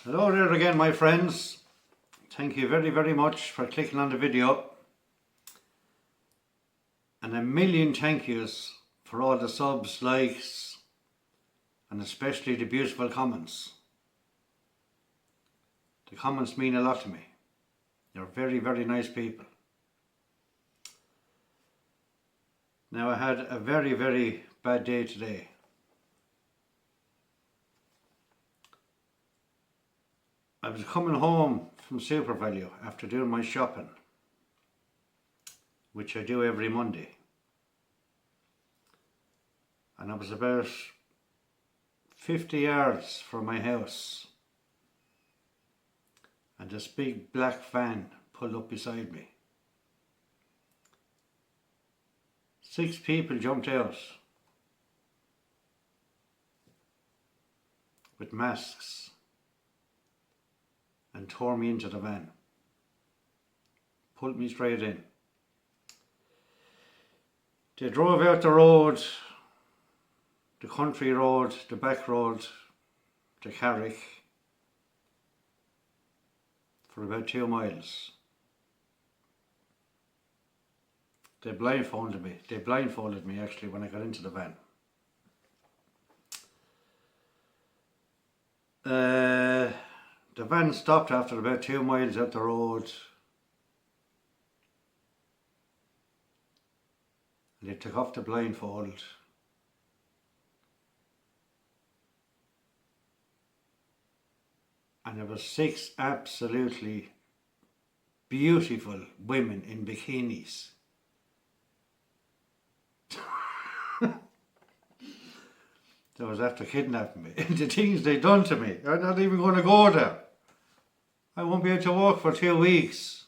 Hello there again, my friends. Thank you very much for clicking on the video, and a million thank yous for all the subs, likes, and especially the beautiful comments. The comments mean a lot to me. You're very nice people. Now, I had a very bad day today. I was coming home from Super Value after doing my shopping, which I do every Monday. And I was about 50 yards from my house, and this big black van pulled up beside me. 6 people jumped out with masks and tore me into the van. Pulled me straight in. They drove out the road, the country road, the back road to Carrick for about 2 miles. They blindfolded me actually when I got into the van. The van stopped after about 2 miles out the road, and they took off the blindfold. And there were 6 absolutely beautiful women in bikinis. That was after kidnapping me. The things they done to me, I'm not even going to go there. I won't be able to walk for 2 weeks.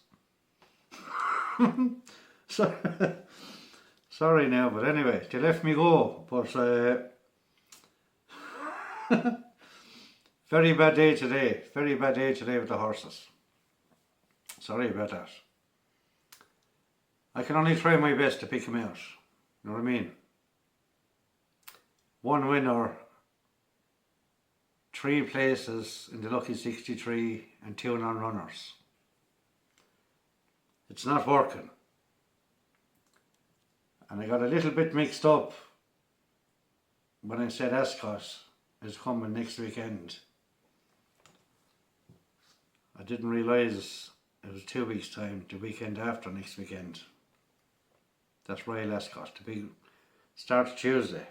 Sorry now, but anyway, they left me go. But very bad day today. Very bad day today with the horses. Sorry about that. I can only try my best to pick them out. You know what I mean? 1 winner, 3 places in the Lucky 63 and 2 non-runners. It's not working. And I got a little bit mixed up when I said Ascot is coming next weekend. I didn't realise it was 2 weeks' time, the weekend after next weekend. That's Royal Ascot, the big start Tuesday.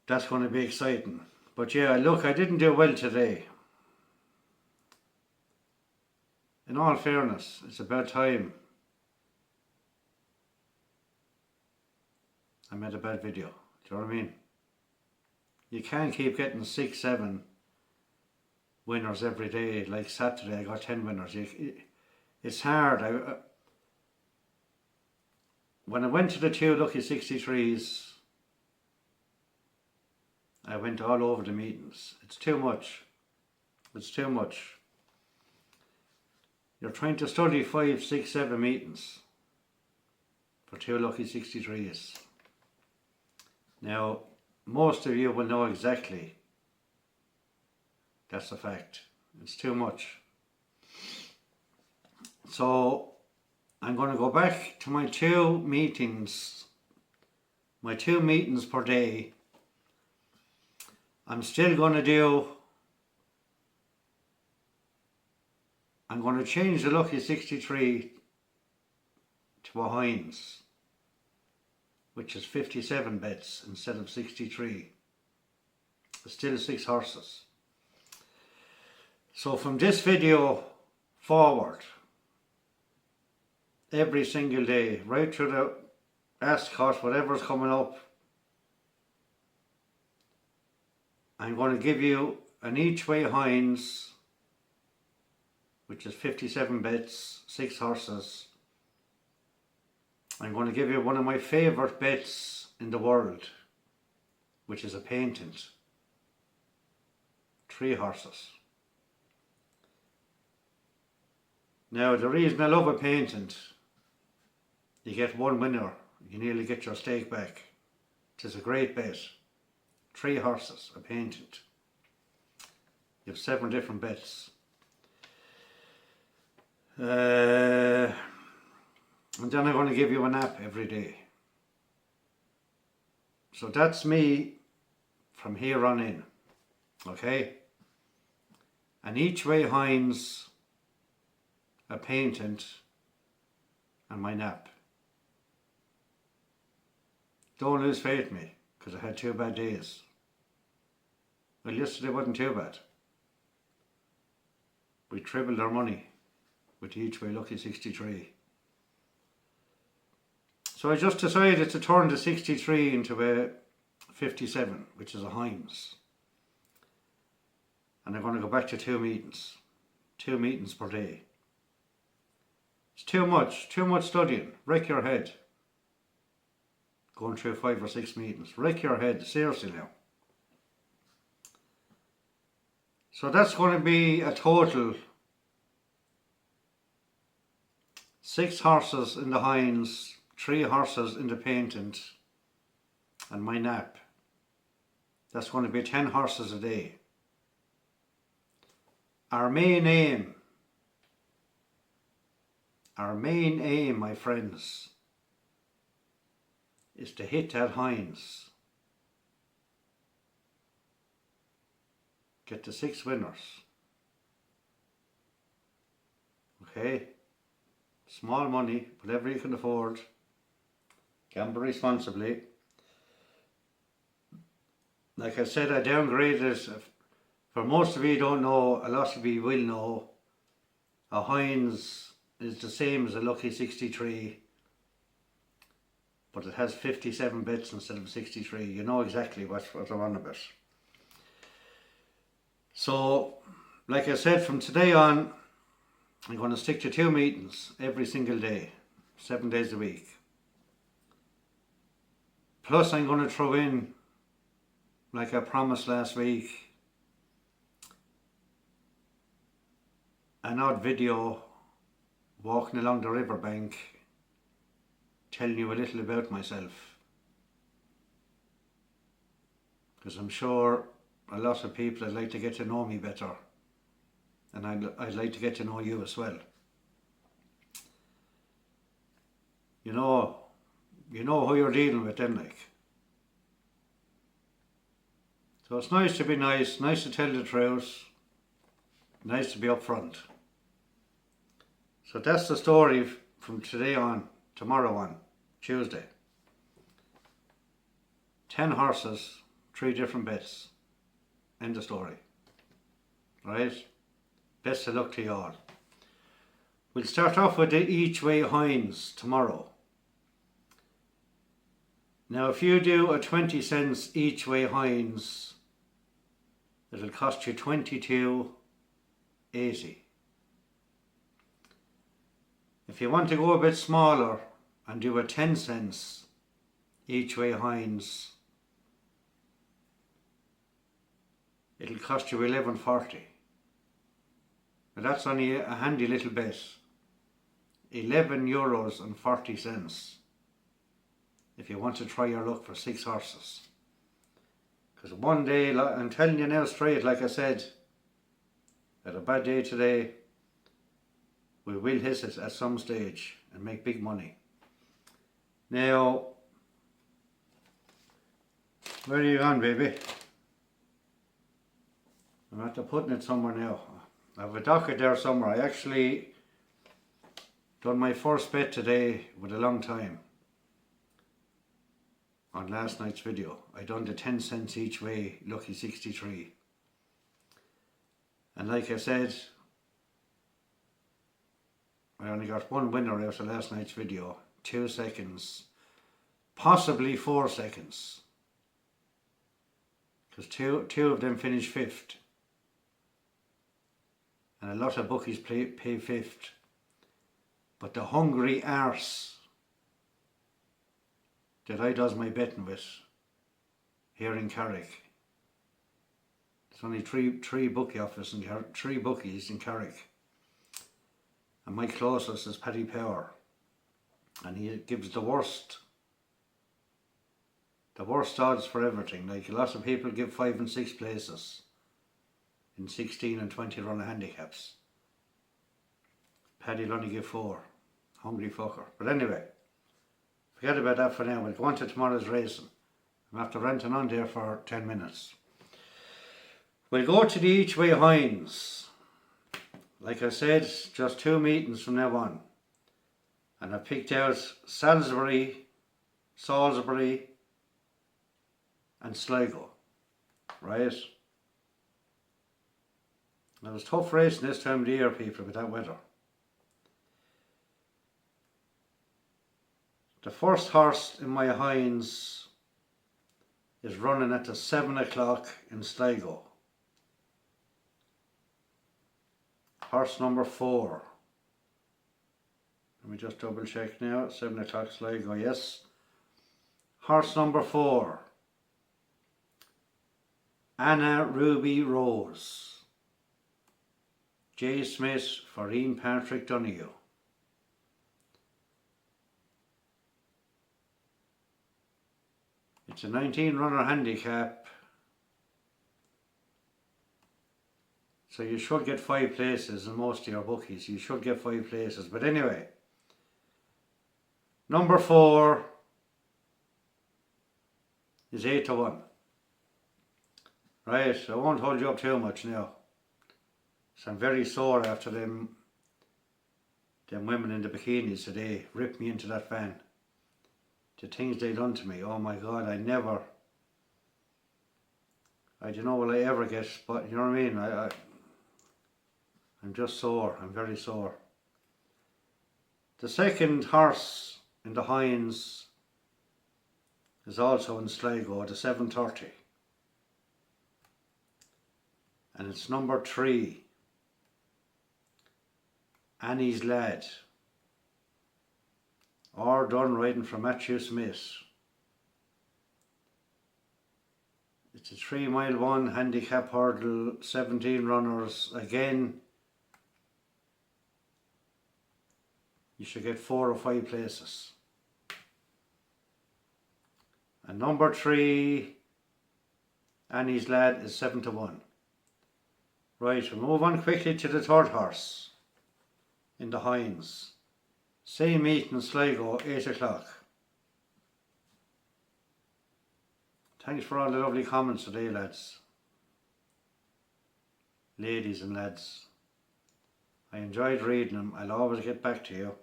That's going to be exciting. But yeah, look, I didn't do well today. In all fairness, it's about time I made a bad video. Do you know what I mean? You can't keep getting 6, 7 winners every day. Like Saturday, I got 10 winners. It's hard. When I went to the 2 Lucky 63s, I went all over the meetings. It's too much. It's too much. You're trying to study 5, 6, 7 meetings for 2 Lucky 63s. Now, most of you will know exactly that's a fact. It's too much. So, I'm going to go back to my 2 meetings. My 2 meetings per day. I'm still going to I'm going to change the Lucky 63 to a Heinz, which is 57 bets instead of 63. Still 6 horses. So from this video forward, every single day, right through the Ascot, whatever's coming up, I'm going to give you an each way Heinz, which is 57 bets, 6 horses. I'm going to give you one of my favourite bets in the world, which is a patent, 3 horses. Now, the reason I love a patent, you get 1 winner, you nearly get your stake back. It is a great bet. 3 horses, a patent. You have 7 different bets. And then I'm going to give you an app every day. So that's me from here on in. Okay? And each way Heinz, a patent, and my nap. Don't lose faith in me, because I had 2 bad days. Well, yesterday wasn't too bad. We tripled our money with each way lucky 63. So I just decided to turn the 63 into a 57, which is a Heinz. And I'm going to go back to 2 meetings. 2 meetings per day. It's too much studying. Wreck your head. Going through 5 or 6 meetings. Wreck your head, seriously now. So that's going to be a total 6 horses in the Heinz, 3 horses in the patent, and my nap. That's going to be 10 horses a day. Our main aim, my friends, is to hit that Heinz. Get the 6 winners. Okay? Small money, whatever you can afford. Gamble responsibly. Like I said, I downgraded. For most of you don't know, a lot of you will know, a Heinz is the same as a lucky 63, but it has 57 bets instead of 63. You know exactly what I'm on about. So, like I said, from today on, I'm going to stick to 2 meetings every single day, 7 days a week. Plus I'm going to throw in, like I promised last week, an odd video walking along the riverbank telling you a little about myself. Because I'm sure a lot of people would like to get to know me better. And I'd like to get to know you as well. You know who you're dealing with then, like. So it's nice to be nice to tell the truth, nice to be upfront. So that's the story from today on, tomorrow on, Tuesday. 10 horses, 3 different bets. End of story. Right? Best of luck to you all. We'll start off with the each way Heinz tomorrow. Now if you do a 20 cents each way Heinz, it'll cost you $22.80. If you want to go a bit smaller and do a 10 cents each way Heinz, it'll cost you $11.40. Now that's only a handy little bit. €11.40 if you want to try your luck for 6 horses. Because one day, I'm telling you now straight, like I said, at a bad day today, we will hit it at some stage and make big money. Now, where are you on, baby? I'm after putting it somewhere now. I have a docket there somewhere. I actually done my first bet today with a long time on last night's video. I done the 10 cents each way lucky 63. And like I said, I only got 1 winner out of last night's video. 2 seconds, possibly 4 seconds. Because two of them finished 5th. And a lot of bookies pay 5th. But the hungry arse that I does my betting with here in Carrick. There's only three bookie offices in Carrick, 3 bookies in Carrick. And my closest is Paddy Power. And he gives the worst odds for everything. Like a lot of people give 5 and 6 places. in 16 and 20 runner handicaps. Paddy'll only give 4. Hungry fucker. But anyway, forget about that for now. We'll go on to tomorrow's racing. I'm after ranting on there for 10 minutes. We'll go to the each way Heinz. Like I said, just 2 meetings from now on. And I picked out Salisbury, Salisbury and Sligo. Right? It was tough racing this time of the year, people, with that weather. The first horse in my Heinz is running at the 7 o'clock in Sligo. Horse number 4. Let me just double check now. 7 o'clock Sligo, yes. Horse number 4. Anna Ruby Rose. J. Smith for Ian Patrick Donoghue. It's a 19 runner handicap, so you should get 5 places in most of your bookies. You should get 5 places, but anyway, number 4 is 8 to 1. Right, I won't hold you up too much now. So I'm very sore after them women in the bikinis today ripped me into that van. The things they done to me, oh my God, I don't know will I ever get, but you know what I mean, I'm just sore, I'm very sore. The second horse in the Heinz is also in Sligo at the 7:30. And it's number 3, Annie's Lad. Or done riding for Matthew Smith. It's a 3 mile one, handicap hurdle, 17 runners. Again, you should get 4 or 5 places. And number 3, Annie's Lad, is 7 to 1. Right, we'll move on quickly to the third horse in the Heinz. Same meeting in Sligo, 8 o'clock. Thanks for all the lovely comments today, lads. Ladies and lads. I enjoyed reading them. I'll always get back to you.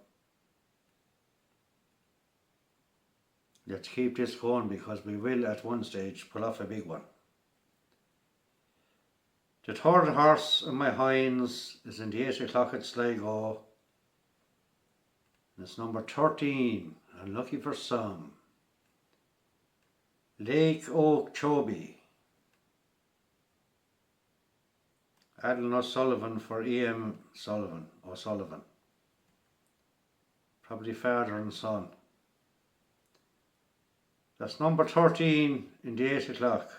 Let's keep this going because we will at one stage pull off a big one. The third horse in my Heinz is in the 8 o'clock at Sligo. And it's number 13, unlucky for some. Lake Oak Choby. Alan O'Sullivan for E.M. O'Sullivan. Probably father and son. That's number 13 in the 8 o'clock.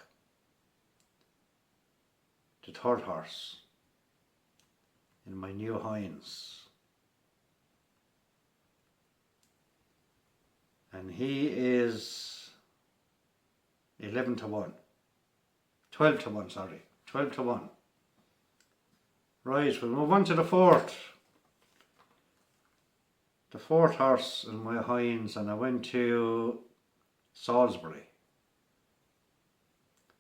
The third horse in my new Heinz. And he is 11 to 1. 12 to 1, sorry. 12 to 1. Right, we'll move on to the fourth. The fourth horse in my Heinz, and I went to Salisbury.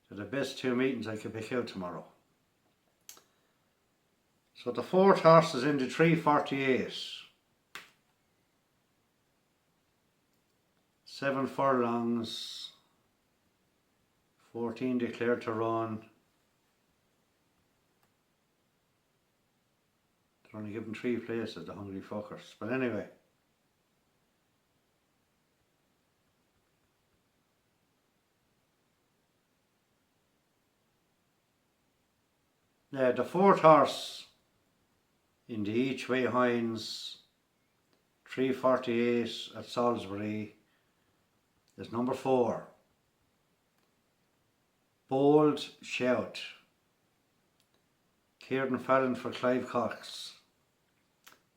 So the best 2 meetings I could pick out tomorrow. So the fourth horse is in the 3:48. 7 furlongs, 14 declared to run. They're only given 3 places, the hungry fuckers. But anyway. The fourth horse in the each way Heinz, 3:48 at Salisbury, is number 4. Bold Shout. Kieran Fallon for Clive Cox.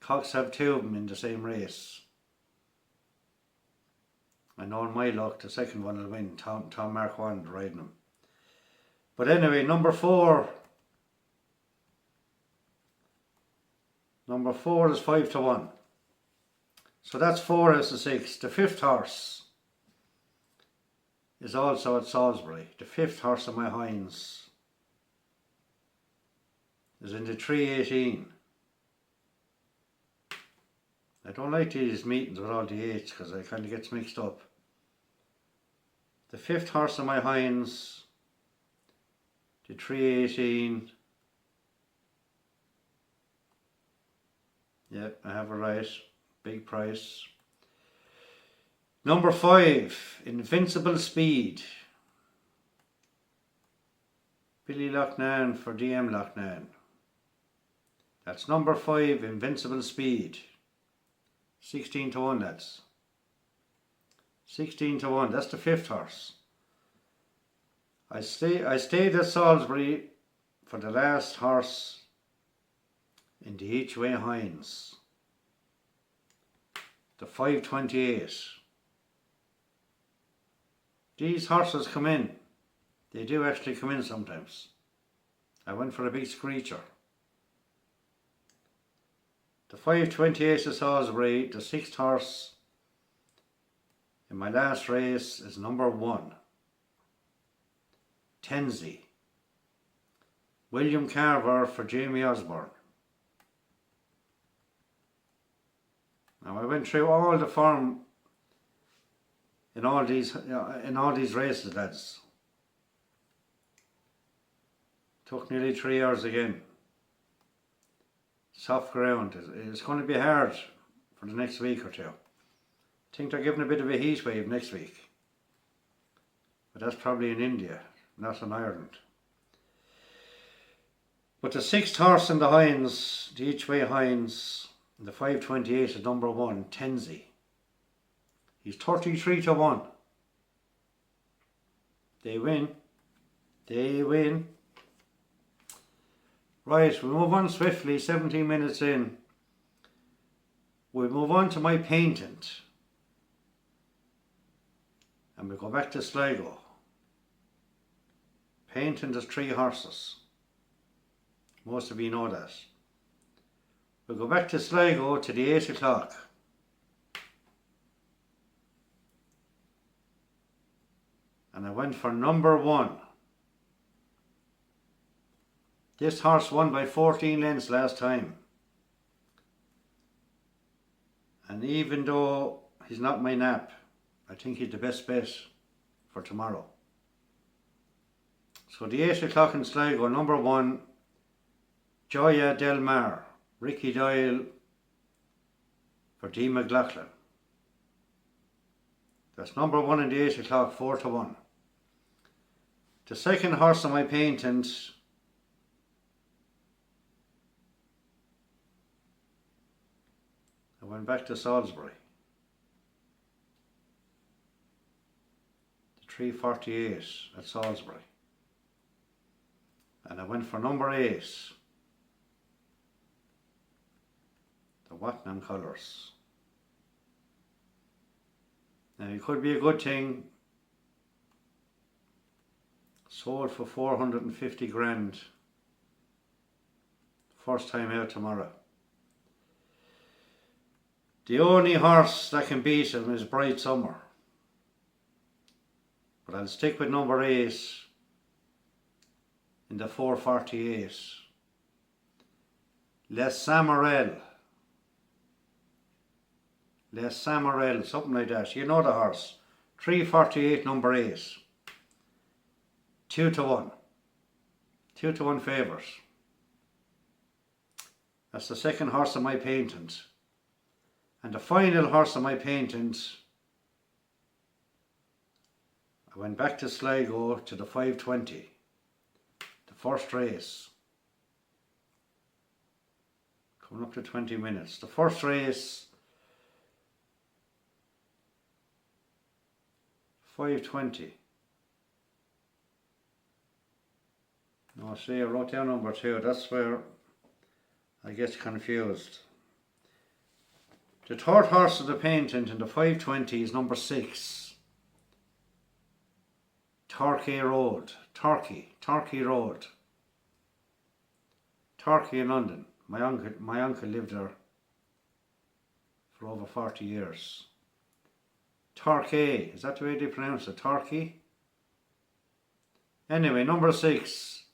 Cox have 2 of them in the same race. I know in my luck the second one will win. Tom Marquand riding him. But anyway, number 4 Number 4 is 5 to 1. So that's 4 out of 6. The 5th horse is also at Salisbury. The 5th horse of my Heinz is in the 318. I don't like these meetings with all the 8s because I kind of gets mixed up. The 5th horse of my Heinz, the 318. Yep, I have it right. Big price. Number 5, Invincible Speed. Billy Loughnane for DM Loughnane. That's number 5, Invincible Speed. 16 to 1, that's 16 to 1. That's the 5th horse. I stayed at Salisbury for the last horse in the each way Heinz. The 528. These horses come in. They do actually come in sometimes. I went for a big screecher. The 528 of Salisbury, the 6th horse in my last race is number 1. Tenzi. William Carver for Jamie Osborne. Now I went through all the form in all these races, lads. Took nearly 3 hours again. Soft ground. It's going to be hard for the next week or two. I think they're giving a bit of a heat wave next week. But that's probably in India, not in Ireland. But the 6th horse in the Heinz, the each way Heinz, the 528 is number 1, Tenzi. He's 33 to 1. They win. They win. Right, we move on swiftly, 17 minutes in. We move on to my patent. And we go back to Sligo. Patent is 3 horses. Most of you know that. We go back to Sligo to the 8 o'clock. And I went for number 1. This horse won by 14 lengths last time. And even though he's not my nap, I think he's the best bet for tomorrow. So the 8 o'clock in Sligo, number 1, Joya Del Mar, Ricky Doyle for D. McLaughlin. That's number 1 in the 8 o'clock, 4 to 1. The 2nd horse on my patent, I went back to Salisbury. The 348 at Salisbury. And I went for number 8. The Watnam colours. Now it could be a good thing. Sold for 450 grand. First time out tomorrow. The only horse that can beat him is Bright Summer. But I'll stick with number 8 in the 448. Les Samarel. Les Samarel, something like that. You know the horse. 348, number 8. 2 to 1. 2 to 1 favourite. That's the 2nd horse of my patent. And the final horse of my patent, I went back to Sligo to the 520. The first race. Coming up to 20 minutes. The first race, 520. No, see, I wrote down number 2. That's where I get confused. The 3rd horse of the patent in the 520 is number 6. Torquay Road. Torquay Road. Torquay in London. My uncle lived there for over 40 years. Torquay, is that the way they pronounce it? Torquay? Anyway, number 6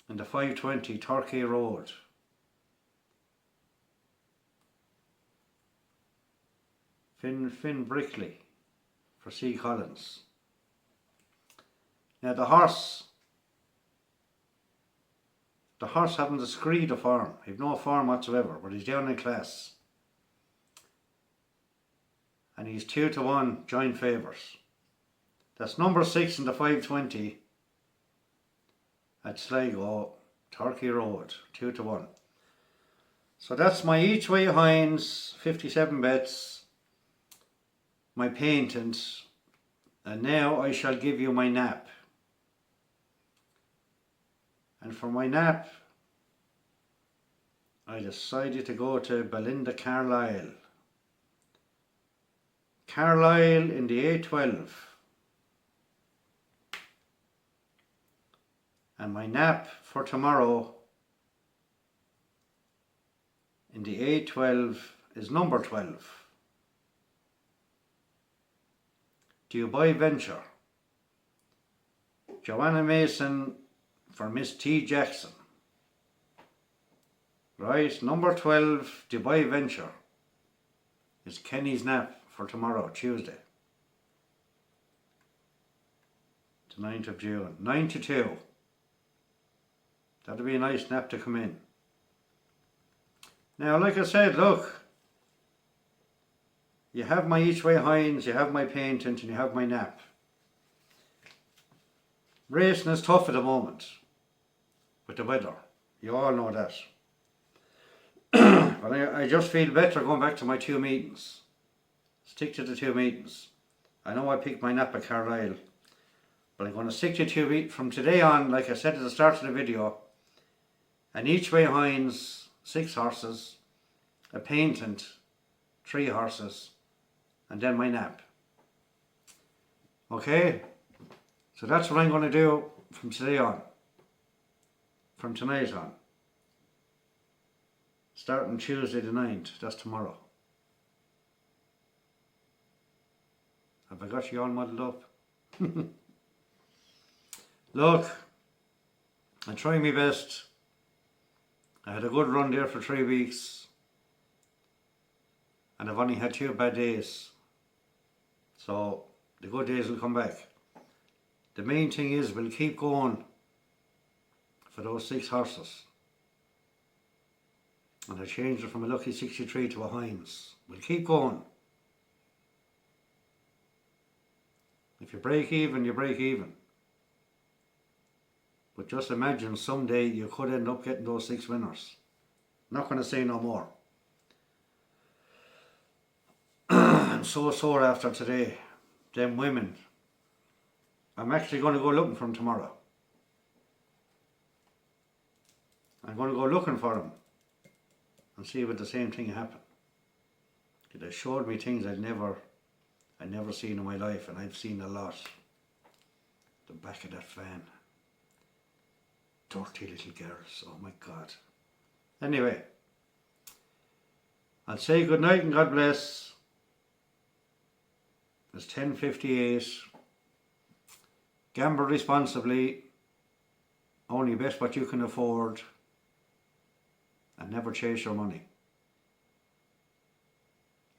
in the 520 Torquay Road. Finn Brickley for C. Collins. Now the horse hasn't a screed of form. He's no form whatsoever, but he's down in class. And he's 2-1 joint favourite. That's number 6 in the 520 at Sligo, Torquay Road, 2-1. So that's my each way Heinz, 57 bets, my patent, and now I shall give you my nap. And for my nap, I decided to go to Belinda Carlisle. Carlisle in the A12. And my nap for tomorrow in the A12 is number 12. Do you buy venture? Joanna Mason for Miss T. Jackson. Right, number 12, Dubai Venture, is Kenny's nap for tomorrow, Tuesday, the 9th of June, 9-2. That'll be a nice nap to come in. Now, like I said, look, you have my each way Heinz, you have my patent, and you have my nap. Racing is tough at the moment with the weather. You all know that. But I just feel better going back to my 2 meetings. Stick to the 2 meetings. I know I picked my nap at Carlisle, but I'm going to stick to 2 meetings from today on. Like I said at the start of the video, an each way Heinz, 6 horses, a patent, 3 horses, and then my nap. Okay, so that's what I'm going to do from today on, from tonight on. Starting Tuesday the 9th, that's tomorrow. Have I got you all muddled up? Look, I try my best. I had a good run there for 3 weeks. And I've only had 2 bad days. So the good days will come back. The main thing is we'll keep going for those 6 horses. And I changed it from a Lucky 63 to a Heinz. We'll keep going. If you break even, you break even. But just imagine someday you could end up getting those 6 winners. Not going to say no more. I'm so sore after today. Them women. I'm actually going to go looking for them tomorrow. I'm going to go looking for them and see if the same thing happen. They showed me things I'd never seen in my life, and I've seen a lot. The back of that van. Dirty little girls, oh my God. Anyway, I'll say good night and God bless. It's 10:58. Gamble responsibly. Only bet what you can afford. And never chase your money.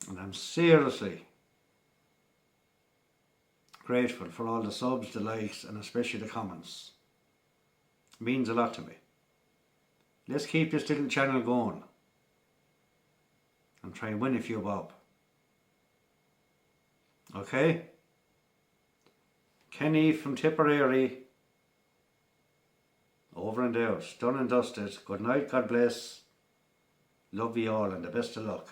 And I'm seriously grateful for all the subs, the likes, and especially the comments. It means a lot to me. Let's keep this little channel going and try and win a few bob. Okay? Kenny from Tipperary, over and out, done and dusted. Good night, God bless. Love you all and the best of luck.